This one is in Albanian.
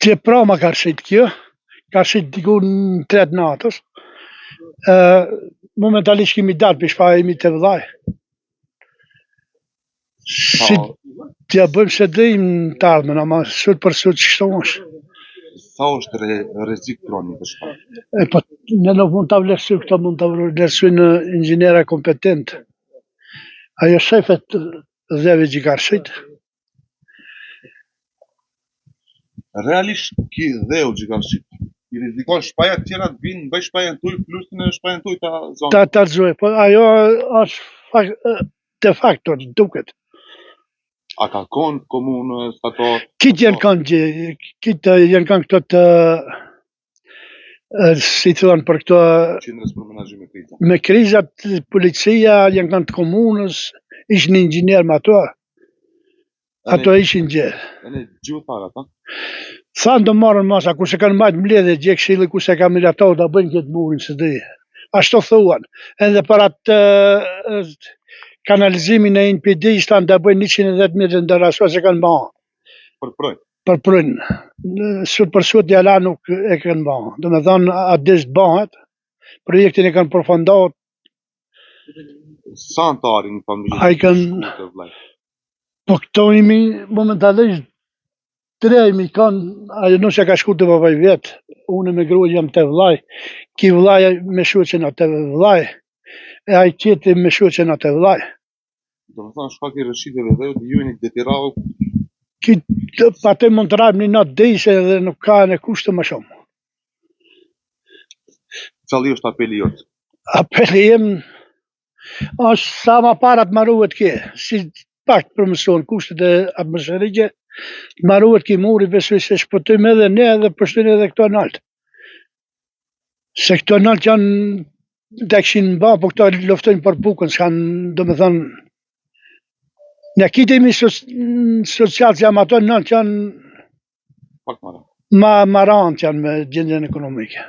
që prama ka rshit kjo, ka rshit diku në 3 natës. Momentalisht kemi dalë për shpaja imi të vëllaj. Si t'ja bëjmë se dhejmë të ardhmen, ama sot për sot që kështu është. Sa është rrezik prani për shpaja? Po, ne nuk mund të vlerësoj këto, mund të vlerësoj në inxhiniera kompetent. Ajo shefet dheve që ka rshit. Realisht ki dheu që ka rshit, i rizikon shpajat tjera të vinë, bëj shpajën tuj, plusin e shpajën tuj ta zonë. Ta zoj, po ajo është de facto, duket. A ka konë komunës, ato... Kitë janë kanë këto të, si thon për këto... Qendrës për menaxhim me kriza. Me krizat, policia, janë kanë të komunës, ishin inxhinier me ato. Ato ishin gjerë. E ne gjithë para, ta? Thanë do marrën masa, ku se kanë majtë mbledhje, gjekë shili ku se ka milatohë da bëjnë këtë murin së dhe. Ashtu thuan. Edhe për atë kanalizimin e NPD, ishtan da bëjnë 110.000 ndër aso se kanë bëha. Për projnë? Për projnë. Sot për sot jala nuk e kanë bëha. Do me thonë, atë disë bëhat, projektin e kanë përfunduar. Sa antari një familje? A i kanë... Po këto imi momentalisht 3 imi kanë, ajo nëse ka shku të babaj vetë, unë me grua jam të vllaj, ki vllaj me shoqen atë vllaj, e ai tjetri me shoqen atë vllaj. Do me thonë shkak i rëshitjeve dhe ju jeni detirau? Atë mund të rajmë një natë dejse dhe nuk ka në kushtë më shumë. Cali është apeli jotë? Apeli jem është sa ma parat maruhet kje, si pak përmëson kushtet e atmosferike, maruhet ki muri, besoj se shpëtojmë edhe ne edhe përshtojnë edhe këto naltë. Se këto naltë janë të këshin në ba, po këto loftojnë për bukën, s'kanë, do me thënë, në kitemi social që jam ato naltë janë pak ma marantë janë me gjendjen ekonomike.